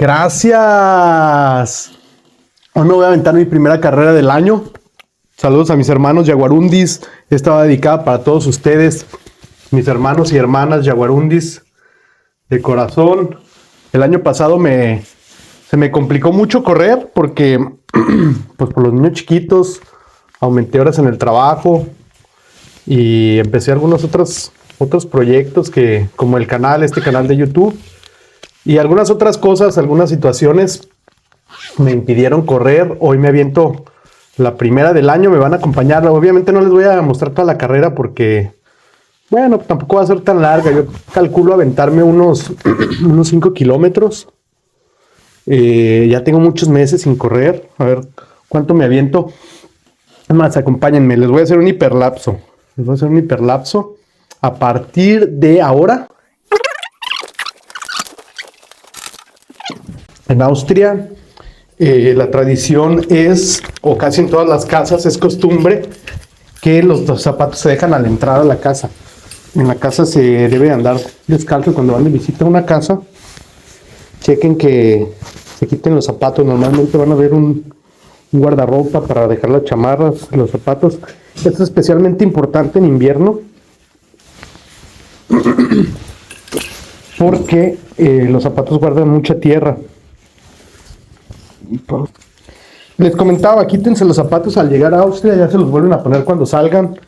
Gracias. Hoy me voy a aventar mi primera carrera del año. Saludos a mis hermanos Yaguarundis. Esta va dedicada para todos ustedes, mis hermanos y hermanas Yaguarundis de corazón. El año pasado se me complicó mucho correr porque pues por los niños chiquitos aumenté horas en el trabajo y empecé algunos otros proyectos como el canal, este canal de YouTube, y algunas otras cosas, algunas situaciones me impidieron correr. Hoy me aviento la primera del año, me van a acompañar. Obviamente no les voy a mostrar toda la carrera porque, bueno, tampoco va a ser tan larga. Yo calculo aventarme unos 5 kilómetros. Ya tengo muchos meses sin correr. A ver cuánto me aviento. Más, acompáñenme, les voy a hacer un hiperlapso. A partir de ahora. En Austria, la tradición es, o casi en todas las casas, es costumbre que los zapatos se dejan a la entrada de la casa. En la casa se debe andar descalzo. Cuando van de visita a una casa, chequen que se quiten los zapatos. Normalmente van a ver un guardarropa para dejar las chamarras, los zapatos. Esto es especialmente importante en invierno porque los zapatos guardan mucha tierra. Les comentaba, quítense los zapatos al llegar a Austria, ya se los vuelven a poner cuando salgan.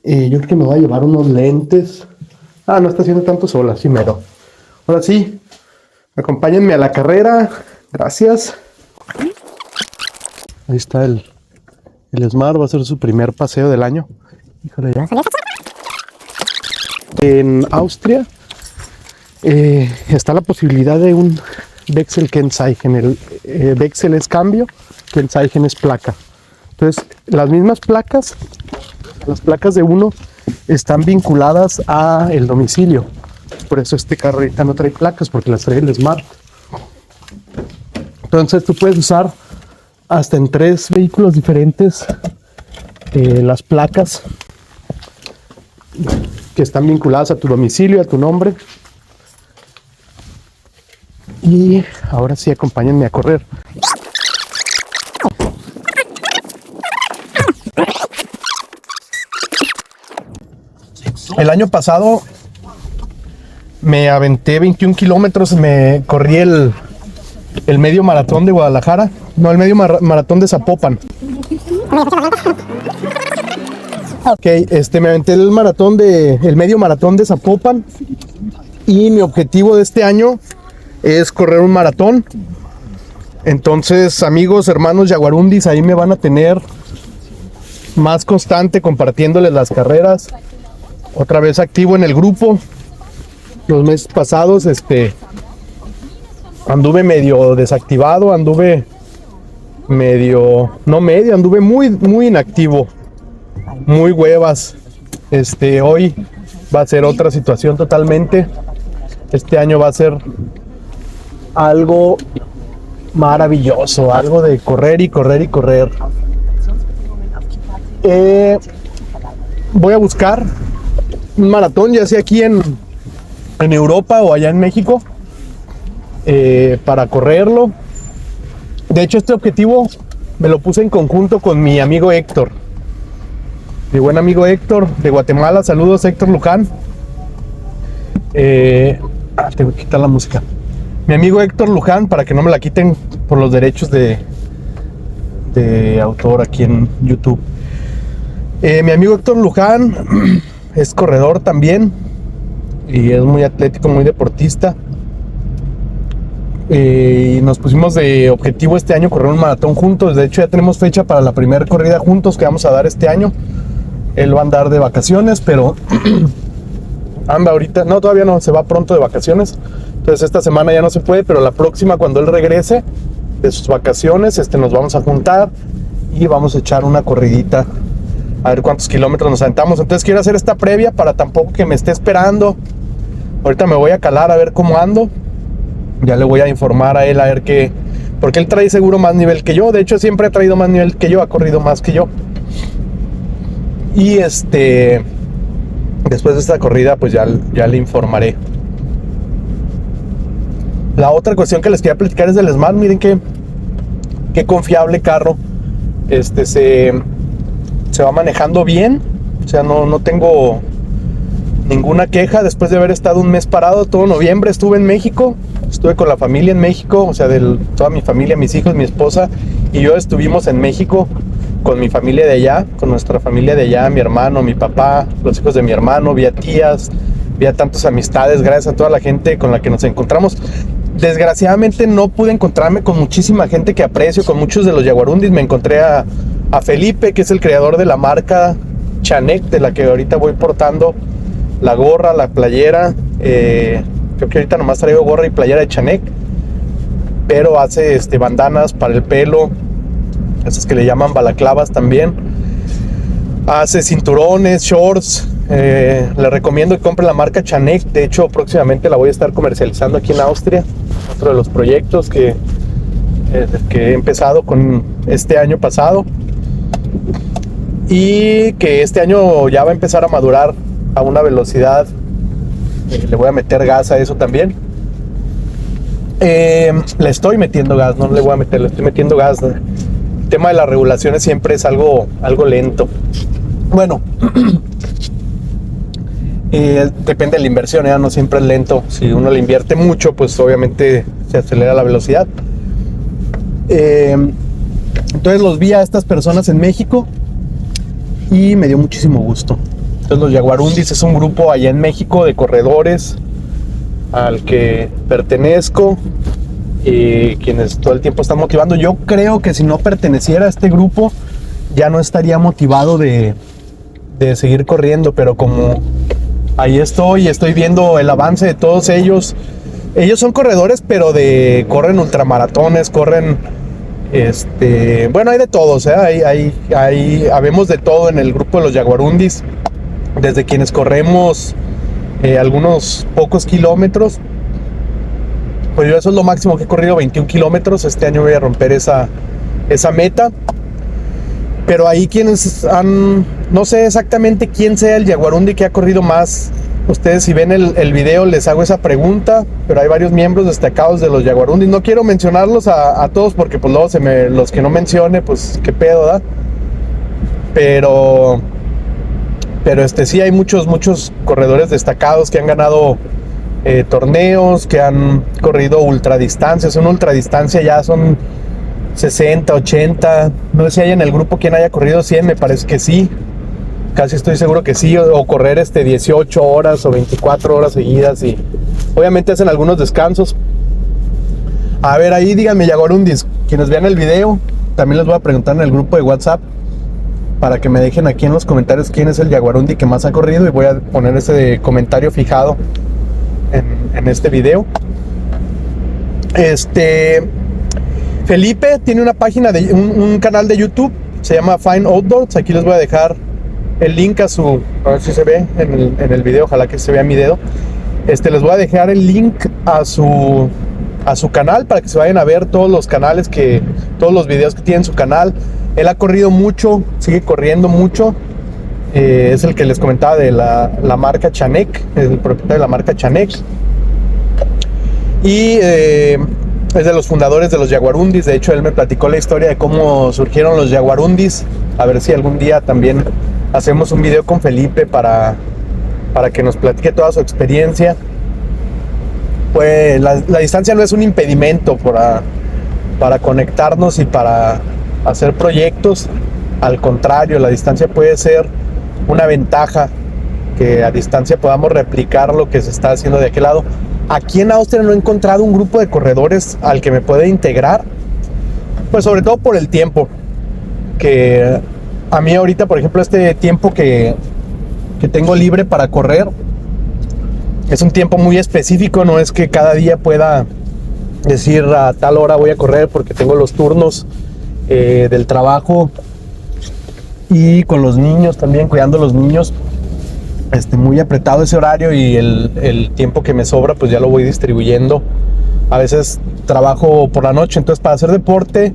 Yo creo que me voy a llevar unos lentes. No está haciendo tanto sol, así mero. Ahora sí, acompáñenme a la carrera. Gracias. Ahí está el Smart, va a ser su primer paseo del año. Híjole, ya. En Austria está la posibilidad de un Wechselkennzeichen. El Wechsel es cambio, Kennzeichen es placa. Entonces, las mismas placas, las placas de uno están vinculadas a el domicilio. Por eso este carro ahorita no trae placas, porque las trae el Smart. Entonces, tú puedes usar hasta en 3 vehículos diferentes las placas que están vinculadas a tu domicilio, a tu nombre. Y ahora sí, acompáñenme a correr. El año pasado me aventé 21 kilómetros, me corrí el medio maratón de Guadalajara, no, el medio maratón de Zapopan. Ok, me aventé el medio maratón de Zapopan y mi objetivo de este año es correr un maratón. Entonces, amigos, hermanos Yaguarundis, ahí me van a tener más constante compartiéndoles las carreras. Otra vez activo en el grupo. Los meses pasados anduve medio desactivado, anduve muy inactivo, muy huevas. Hoy va a ser otra situación totalmente. Este año va a ser algo maravilloso, algo de correr y correr y correr. Voy a buscar un maratón, ya sea aquí en Europa o allá en México, para correrlo. De hecho, este objetivo me lo puse en conjunto con mi amigo Héctor, mi buen amigo Héctor de Guatemala. Saludos, Héctor Luján. Tengo que quitar la música. Mi amigo Héctor Luján, para que no me la quiten por los derechos de autor aquí en YouTube. Mi amigo Héctor Luján es corredor también y es muy atlético, muy deportista. Y nos pusimos de objetivo este año correr un maratón juntos. De hecho, ya tenemos fecha para la primera corrida juntos que vamos a dar este año. Él va a andar de vacaciones, pero anda ahorita, no, todavía no, se va pronto de vacaciones. Entonces esta semana ya no se puede, pero la próxima, cuando él regrese de sus vacaciones, nos vamos a juntar y vamos a echar una corridita a ver cuántos kilómetros nos aventamos. Entonces quiero hacer esta previa para tampoco que me esté esperando. Ahorita me voy a calar a ver cómo ando. Ya le voy a informar a él a ver qué, porque él trae seguro más nivel que yo. De hecho, siempre ha traído más nivel que yo, ha corrido más que yo. Y después de esta corrida, pues ya le informaré. La otra cuestión que les quería platicar es del Smart. Miren qué confiable carro. Se va manejando bien. O sea, no tengo ninguna queja después de haber estado un mes parado. Todo noviembre estuve en México. Estuve con la familia en México. O sea, toda mi familia, mis hijos, mi esposa y yo estuvimos en México con mi familia de allá, con nuestra familia de allá, mi hermano, mi papá, los hijos de mi hermano, vi a tías, vi a tantas amistades, gracias a toda la gente con la que nos encontramos. Desgraciadamente no pude encontrarme con muchísima gente que aprecio, con muchos de los Jaguarundis. Me encontré a Felipe, que es el creador de la marca Chanek, de la que ahorita voy portando la gorra, la playera. Creo que ahorita nomás traigo gorra y playera de Chanek, pero hace bandanas para el pelo, esas que le llaman balaclavas también. Hace cinturones, shorts. Le recomiendo que compren la marca Chanek. De hecho, próximamente la voy a estar comercializando aquí en Austria. Otro de los proyectos que he empezado con este año pasado, y que este año ya va a empezar a madurar a una velocidad. Le voy a meter gas a eso también. Le estoy metiendo gas, no le voy a meter, le estoy metiendo gas. El tema de las regulaciones siempre es algo lento. Bueno, depende de la inversión, no siempre es lento. Si uno le invierte mucho, pues obviamente se acelera la velocidad. Entonces los vi a estas personas en México y me dio muchísimo gusto. Entonces los Jaguarundis es un grupo allá en México de corredores al que pertenezco, quienes todo el tiempo están motivando. Yo creo que si no perteneciera a este grupo ya no estaría motivado de seguir corriendo, pero como ahí estoy viendo el avance de todos ellos. Ellos son corredores, pero corren ultramaratones, corren bueno, hay de todos, habemos de todo en el grupo de los Jaguarundis, desde quienes corremos algunos pocos kilómetros. Pues yo eso es lo máximo que he corrido, 21 kilómetros. Este año voy a romper esa meta. Pero ahí quienes no sé exactamente quién sea el Jaguarundi que ha corrido más. Ustedes, si ven el video, les hago esa pregunta. Pero hay varios miembros destacados de los Jaguarundis. No quiero mencionarlos a todos porque pues luego los que no mencione, pues qué pedo, ¿da? Pero sí hay muchos corredores destacados que han ganado torneos, que han corrido ultradistancias. Una ultradistancia ya son 60, 80. No sé si hay en el grupo quien haya corrido 100, me parece que sí. Casi estoy seguro que sí. O correr 18 horas o 24 horas seguidas, y obviamente hacen algunos descansos. A ver, ahí díganme, Jaguarundis, quienes vean el video, también les voy a preguntar en el grupo de WhatsApp para que me dejen aquí en los comentarios quién es el Jaguarundi que más ha corrido, y voy a poner ese comentario fijado en este video. Felipe tiene una página un canal de YouTube, se llama Fine Outdoors. Aquí les voy a dejar el link a ver si se ve en el video, ojalá que se vea mi dedo. Les voy a dejar el link a su canal para que se vayan a ver todos los videos que tiene en su canal. Él ha corrido mucho, sigue corriendo mucho. Es el que les comentaba de la marca Chanek, es el propietario de la marca Chanek. Y es de los fundadores de los Jaguarundis. De hecho, él me platicó la historia de cómo surgieron los Jaguarundis. A ver si algún día también hacemos un video con Felipe para que nos platique toda su experiencia. Pues la distancia no es un impedimento para conectarnos y para hacer proyectos. Al contrario, la distancia puede ser una ventaja, que a distancia podamos replicar lo que se está haciendo de aquel lado. Aquí en Austria no he encontrado un grupo de corredores al que me pueda integrar, pues sobre todo por el tiempo, que a mí ahorita, por ejemplo, este tiempo que tengo libre para correr es un tiempo muy específico. No es que cada día pueda decir a tal hora voy a correr, porque tengo los turnos del trabajo y con los niños también, cuidando a los niños. Muy apretado ese horario, y el tiempo que me sobra pues ya lo voy distribuyendo. A veces trabajo por la noche, entonces para hacer deporte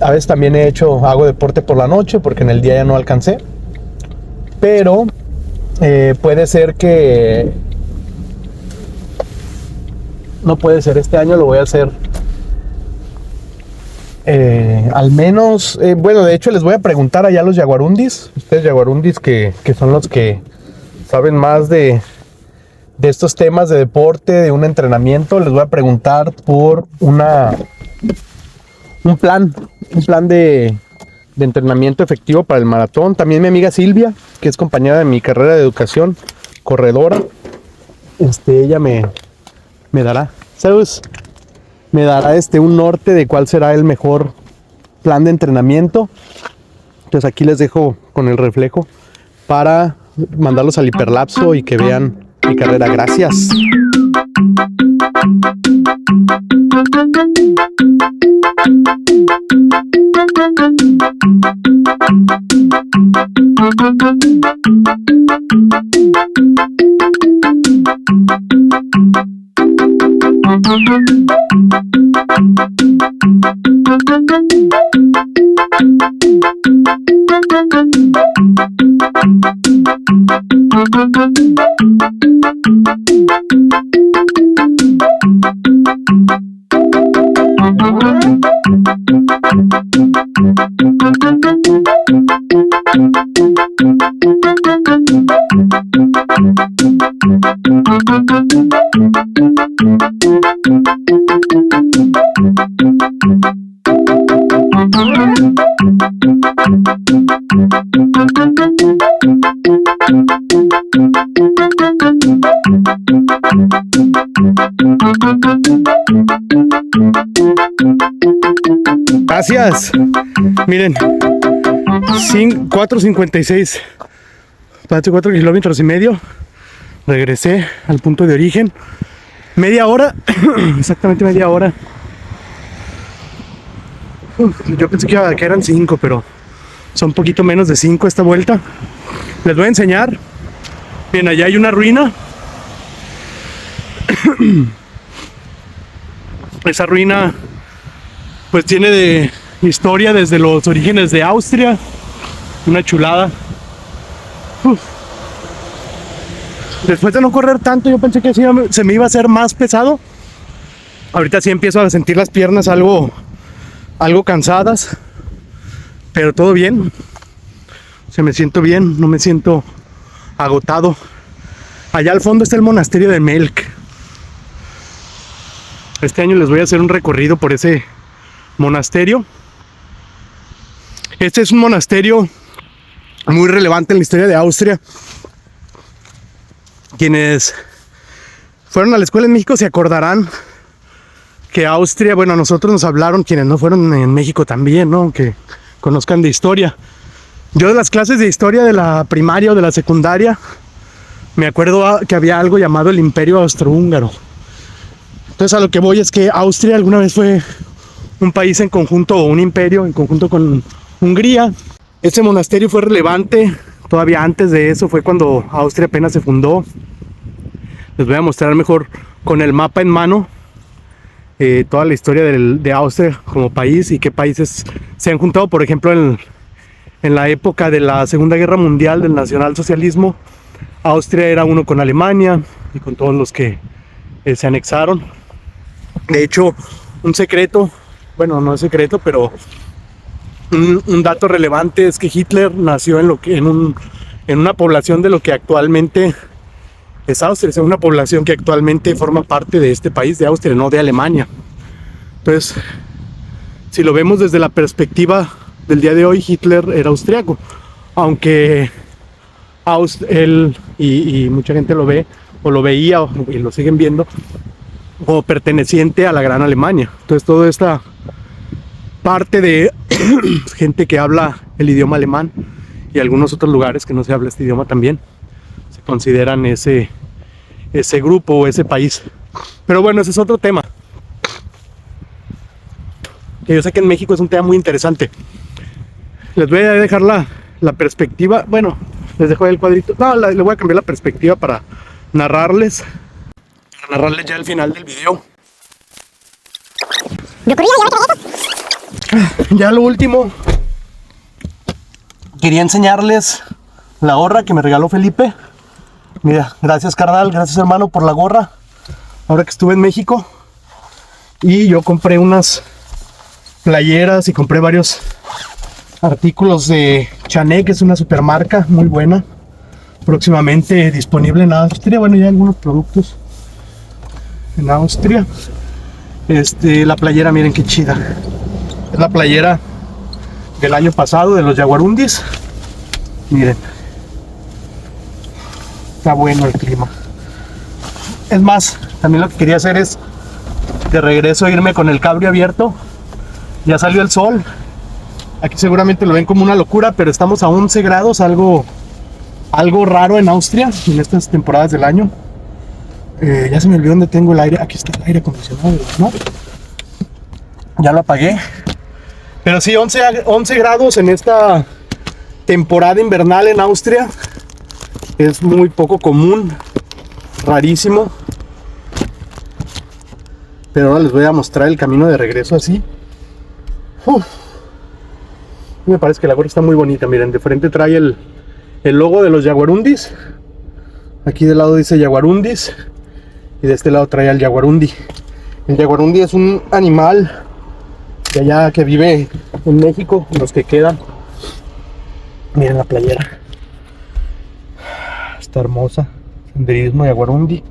a veces también hago deporte por la noche, porque en el día ya no alcancé. Pero puede ser que no puede ser. Este año lo voy a hacer. Al menos, bueno, de hecho les voy a preguntar allá a los yaguarundis. Ustedes yaguarundis que son los que saben más de estos temas de deporte, de un entrenamiento. Les voy a preguntar por un plan de entrenamiento efectivo para el maratón. También mi amiga Silvia, que es compañera de mi carrera de educación, corredora. Ella me dará, ¿sabes? Me dará un norte de cuál será el mejor plan de entrenamiento. Entonces aquí les dejo con el reflejo para mandarlos al hiperlapso y que vean mi carrera. Gracias. Gracias. Miren, 4:56, 4 kilómetros y medio. Regresé al punto de origen. Media hora, exactamente media hora. Yo pensé que eran 5, pero son un poquito menos de 5 esta vuelta. Les voy a enseñar. Bien, allá hay una ruina. Esa ruina pues tiene de historia desde los orígenes de Austria. Una chulada. Después de no correr tanto, yo pensé que se me iba a hacer más pesado. Ahorita sí empiezo a sentir las piernas algo cansadas, pero todo bien. Me siento bien, no me siento agotado. Allá al fondo está el monasterio de Melk. Este año les voy a hacer un recorrido por ese monasterio. Este es un monasterio muy relevante en la historia de Austria. Quienes fueron a la escuela en México se acordarán que Austria, bueno, a nosotros nos hablaron, quienes no fueron en México también, ¿no? Que conozcan de historia. Yo de las clases de historia de la primaria o de la secundaria, me acuerdo que había algo llamado el Imperio Austrohúngaro. Entonces a lo que voy es que Austria alguna vez fue un país en conjunto, o un imperio en conjunto con Hungría. Este monasterio fue relevante, todavía antes de eso fue cuando Austria apenas se fundó. Les voy a mostrar mejor con el mapa en mano toda la historia de Austria como país y qué países se han juntado. Por ejemplo, en la época de la Segunda Guerra Mundial del nacionalsocialismo, Austria era uno con Alemania y con todos los que se anexaron. De hecho, un secreto, bueno, no es secreto, pero un dato relevante es que Hitler nació en una población de lo que actualmente es Austria, es una población que actualmente forma parte de este país, de Austria, no de Alemania. Entonces, si lo vemos desde la perspectiva del día de hoy, Hitler era austriaco, aunque él y mucha gente lo ve, o lo veía, y lo siguen viendo, como perteneciente a la Gran Alemania. Entonces toda esta parte de gente que habla el idioma alemán y algunos otros lugares que no se habla este idioma también se consideran ese grupo o ese país. Pero bueno, ese es otro tema, que yo sé que en México es un tema muy interesante. Les voy a dejar la perspectiva, bueno, les dejo el cuadrito, no, le voy a cambiar la perspectiva para narrarles ya el final del video. Ya lo último, quería enseñarles la gorra que me regaló Felipe. Mira, gracias carnal, gracias hermano por la gorra. Ahora que estuve en México, Y yo compré unas playeras y compré varios artículos de Chanel, que es una supermarca muy buena, próximamente disponible en Austria. Bueno, ya algunos productos en Austria. La playera, miren qué chida. Es la playera del año pasado de los Jaguarundis. Miren, está bueno el clima. Es más, también lo que quería hacer es de regreso irme con el cabrio abierto. Ya salió el sol. Aquí seguramente lo ven como una locura, pero estamos a 11 grados, algo raro en Austria en estas temporadas del año. Ya se me olvidó dónde tengo el aire. Aquí está el aire acondicionado, ¿no? Ya lo apagué. Pero sí, 11 grados en esta temporada invernal en Austria. Es muy poco común, rarísimo. Pero ahora les voy a mostrar el camino de regreso así. Me parece que la gorra está muy bonita. Miren, de frente trae el logo de los Jaguarundis. Aquí del lado dice Jaguarundis. Y de este lado trae al Jaguarundi. El Jaguarundi es un animal de allá que vive en México, los que quedan. Miren la playera. Está hermosa. Senderismo Jaguarundi.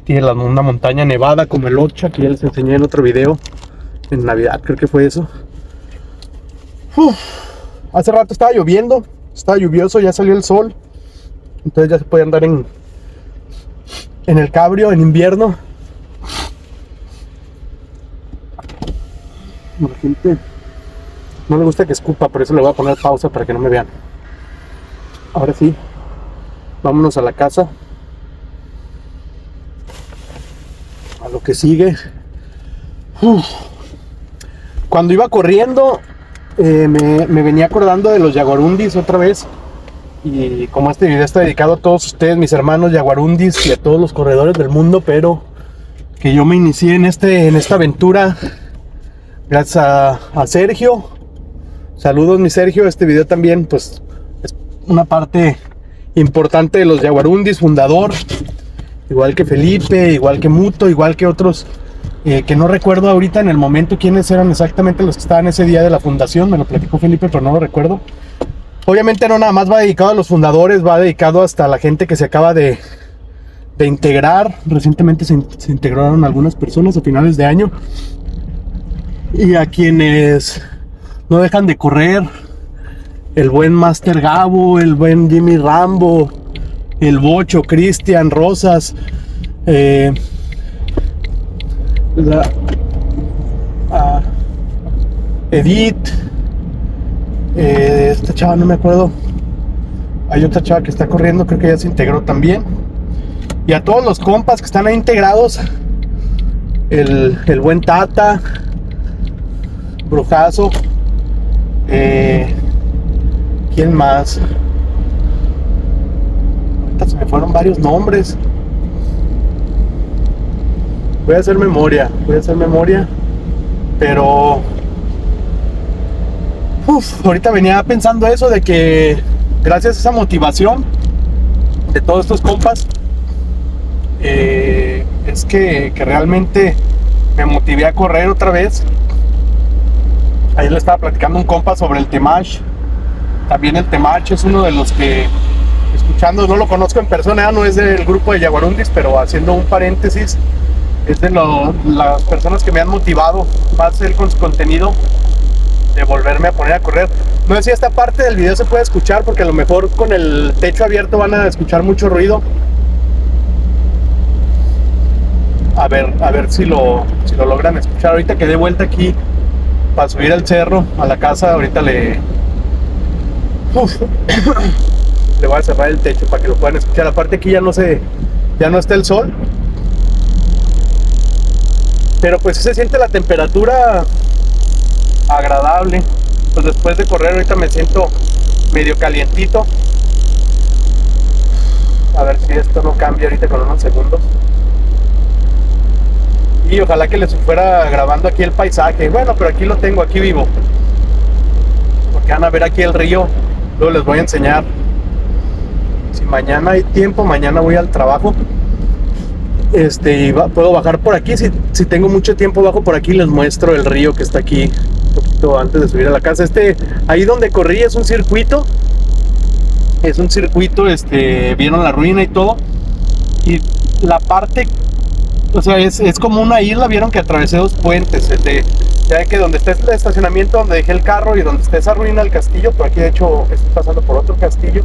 Tiene una montaña nevada como el Ocha, que ya les enseñé en otro video. En Navidad creo que fue eso. Hace rato estaba lloviendo. Estaba lluvioso, ya salió el sol. Entonces ya se puede andar en el cabrio en invierno. La gente no le gusta que escupa, por eso le voy a poner pausa para que no me vean. Ahora sí, vámonos a la casa. A lo que sigue. Cuando iba corriendo me venía acordando de los Jaguarundis otra vez. Y como este video está dedicado a todos ustedes, mis hermanos Jaguarundis, y a todos los corredores del mundo, pero que yo me inicié en esta aventura gracias a Sergio. Saludos, mi Sergio. Este video también pues es una parte importante de los Jaguarundis, fundador, igual que Felipe, igual que Muto, igual que otros que no recuerdo ahorita en el momento quiénes eran exactamente los que estaban ese día de la fundación. Me lo platicó Felipe, pero no lo recuerdo. Obviamente no nada más va dedicado a los fundadores, va dedicado hasta a la gente que se acaba de integrar. Recientemente se integraron algunas personas a finales de año. Y a quienes no dejan de correr: el buen Master Gabo, el buen Jimmy Rambo, el Bocho, Cristian, Rosas, Edith, esta chava no me acuerdo. Hay otra chava que está corriendo, creo que ya se integró también. Y a todos los compas que están ahí integrados: el buen Tata, Brujazo, ¿quién más? Ahorita se me fueron varios nombres. Voy a hacer memoria, pero ahorita venía pensando eso, de que gracias a esa motivación de todos estos compas, es que realmente me motivé a correr otra vez. Ayer le estaba platicando a un compa sobre el Temach. También el Temach es uno de los que, escuchando, no lo conozco en persona, no es del grupo de Jaguarundis, pero haciendo un paréntesis, es de las personas que me han motivado más con su contenido, de volverme a poner a correr. No sé si esta parte del video se puede escuchar, porque a lo mejor con el techo abierto van a escuchar mucho ruido. A ver si lo logran escuchar. Ahorita que dé vuelta aquí para subir al cerro, a la casa, ahorita le voy a cerrar el techo para que lo puedan escuchar. Aparte aquí ya no está el sol, pero pues se siente la temperatura agradable. Pues después de correr ahorita me siento medio calientito. A ver si esto no cambia ahorita con unos segundos. Y ojalá que les fuera grabando aquí el paisaje. Bueno, pero aquí lo tengo, aquí vivo. Porque van a ver aquí el río. Luego les voy a enseñar. Si mañana hay tiempo, mañana voy al trabajo. Puedo bajar por aquí. Si tengo mucho tiempo, bajo por aquí y les muestro el río que está aquí un poquito antes de subir a la casa. Ahí donde corrí es un circuito. Vieron la ruina y todo. Y la parte, o sea, es como una isla. Vieron que atravesé dos puentes. Ya ven que donde está el estacionamiento donde dejé el carro y donde está esa ruina del castillo. Por aquí, de hecho, estoy pasando por otro castillo.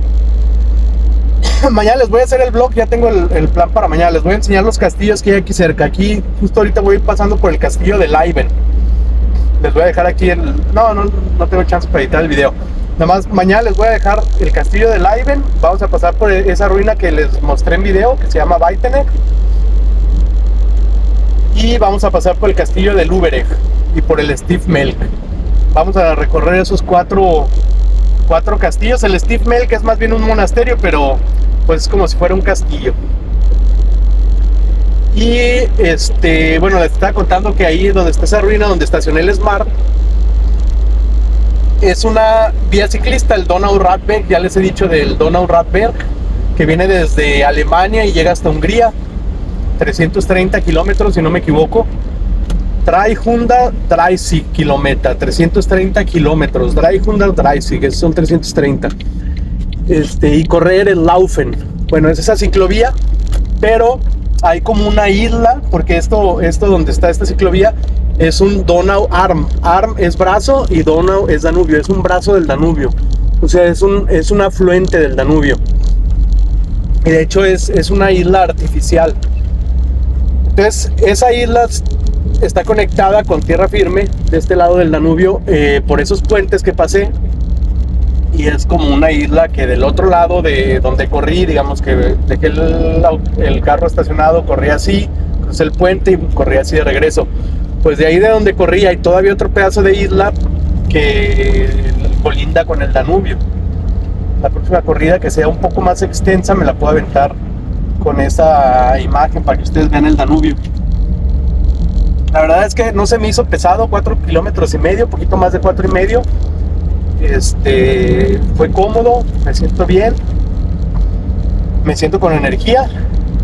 Mañana les voy a hacer el vlog, ya tengo el plan para mañana. Les voy a enseñar los castillos que hay aquí cerca. Aquí, justo ahorita voy a ir pasando por el castillo de Laiven. Les voy a dejar aquí no tengo chance para editar el video. Nada más, mañana les voy a dejar el castillo de Laiven. Vamos a pasar por esa ruina que les mostré en video, que se llama Baitenek. Y vamos a pasar por el castillo de Lüberegg y por el Stiefmelk. Vamos a recorrer esos cuatro castillos. El Stiefmelk es más bien un monasterio, pero pues es como si fuera un castillo. Y bueno, les estaba contando que ahí donde está esa ruina, donde estacioné el Smart, es una vía ciclista, el Donau-Radweg. Ya les he dicho del Donau-Radweg, que viene desde Alemania y llega hasta Hungría. 330 kilómetros, si no me equivoco. 330 kilómetros, 330 kilómetros. 330, son 330. Y correr el Laufen. Bueno, es esa ciclovía, pero hay como una isla, porque esto donde está esta ciclovía es un Donau-Arm. Arm es brazo y Donau es Danubio, es un brazo del Danubio. O sea, es un afluente del Danubio. Y de hecho es una isla artificial. Entonces, esa isla está conectada con tierra firme de este lado del Danubio por esos puentes que pasé. Y es como una isla que del otro lado de donde corrí, digamos que dejé el carro estacionado, corrí así, crucé el puente y corrí así de regreso. Pues de ahí de donde corrí hay todavía otro pedazo de isla que colinda con el Danubio. La próxima corrida que sea un poco más extensa me la puedo aventar con esa imagen para que ustedes vean el Danubio. La verdad es que no se me hizo pesado, 4 kilómetros y medio, poquito más de 4 y medio. Fue cómodo, me siento bien, me siento con energía.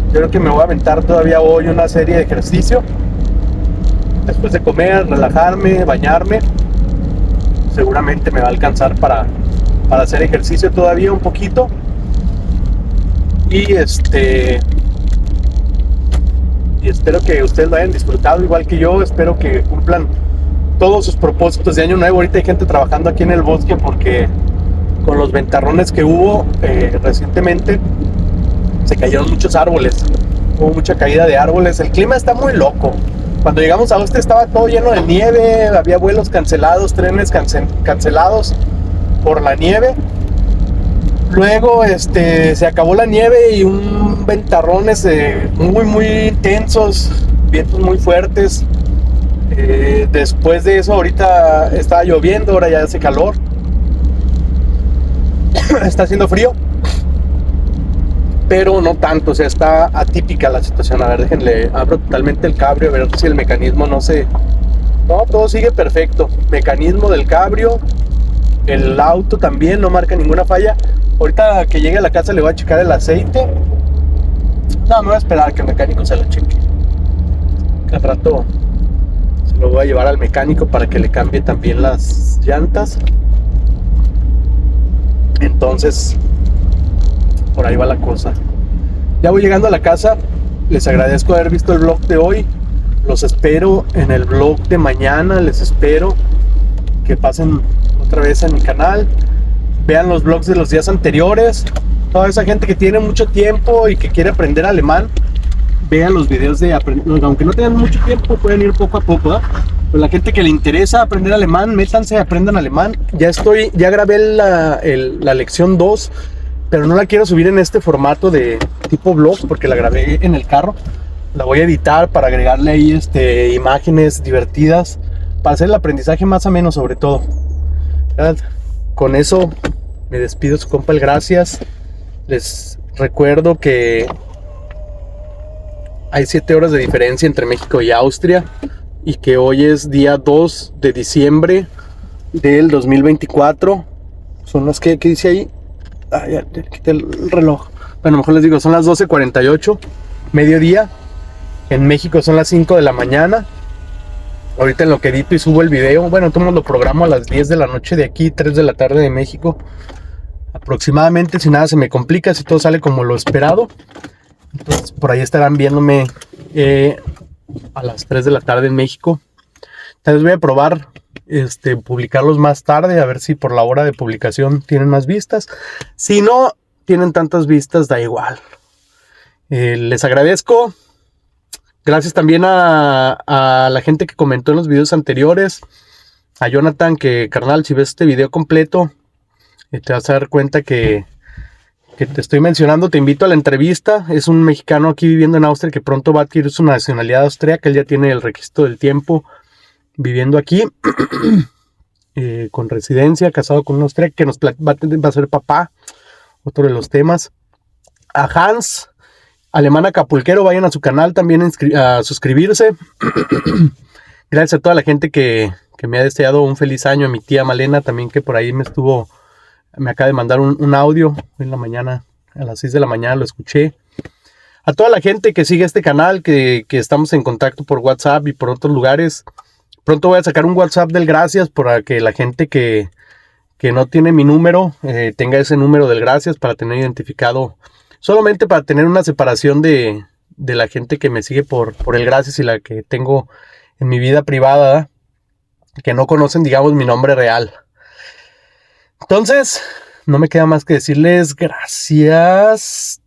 Yo creo que me voy a aventar todavía hoy una serie de ejercicio. Después de comer, relajarme, bañarme, seguramente me va a alcanzar para hacer ejercicio todavía un poquito. Y espero que ustedes lo hayan disfrutado igual que yo. Espero que cumplan todos sus propósitos de año nuevo. Ahorita hay gente trabajando aquí en el bosque porque con los ventarrones que hubo recientemente se cayeron muchos árboles. Hubo mucha caída de árboles. El clima está muy loco. Cuando llegamos a Austria estaba todo lleno de nieve. Había vuelos cancelados, trenes cancelados por la nieve. Luego se acabó la nieve y un ventarrones muy muy intensos, vientos muy fuertes. Después de eso ahorita estaba lloviendo, ahora ya hace calor. Está haciendo frío, pero no tanto, o sea, está atípica la situación. A ver, déjenle, abro totalmente el cabrio a ver si el mecanismo no, todo sigue perfecto. Mecanismo del cabrio, el auto también no marca ninguna falla. Ahorita que llegue a la casa le voy a checar el aceite. No, me voy a esperar a que el mecánico se lo cheque. Al rato se lo voy a llevar al mecánico para que le cambie también las llantas. Entonces, por ahí va la cosa. Ya voy llegando a la casa. Les agradezco haber visto el vlog de hoy. Los espero en el vlog de mañana. Les espero que pasen otra vez a mi canal. Vean los vlogs de los días anteriores. Toda esa gente que tiene mucho tiempo y que quiere aprender alemán, vean los videos de aprender. Aunque no tengan mucho tiempo, pueden ir poco a poco, ¿eh? Pues la gente que le interesa aprender alemán, métanse, aprendan alemán. Ya grabé la lección 2, pero no la quiero subir en este formato de tipo vlog porque la grabé en el carro. La voy a editar para agregarle ahí imágenes divertidas, para hacer el aprendizaje más ameno sobre todo. ¿Verdad? Con eso me despido, su compa el Gracias. Les recuerdo que hay 7 horas de diferencia entre México y Austria y que hoy es día 2 de diciembre del 2024. Son las que dice ahí. Ya quité el reloj. Bueno, mejor les digo, son las 12:48, mediodía. En México son las 5 de la mañana. Ahorita en lo que edito y subo el video, bueno, todo lo programo a las 10 de la noche de aquí, 3 de la tarde de México. Aproximadamente, si nada se me complica, si todo sale como lo esperado. Entonces por ahí estarán viéndome a las 3 de la tarde en México. Tal vez voy a probar publicarlos más tarde, a ver si por la hora de publicación tienen más vistas. Si no tienen tantas vistas, da igual. Les agradezco. Gracias también a la gente que comentó en los videos anteriores. A Jonathan, que carnal, si ves este video completo, te vas a dar cuenta que te estoy mencionando. Te invito a la entrevista. Es un mexicano aquí viviendo en Austria que pronto va a adquirir su nacionalidad austríaca. Él ya tiene el registro del tiempo viviendo aquí, con residencia, casado con un austríaco que va a ser papá. Otro de los temas. A Hans, alemán acapulquero, vayan a su canal también a suscribirse. Gracias a toda la gente que me ha deseado un feliz año. A mi tía Malena también, que por ahí me acaba de mandar un audio en la mañana, a las 6 de la mañana lo escuché. A toda la gente que sigue este canal, que estamos en contacto por WhatsApp y por otros lugares. Pronto voy a sacar un WhatsApp del Gracias para que la gente que no tiene mi número tenga ese número del Gracias, para tener identificado, solamente para tener una separación de la gente que me sigue por el Gracias y la que tengo en mi vida privada, que no conocen, digamos, mi nombre real. Entonces, no me queda más que decirles gracias.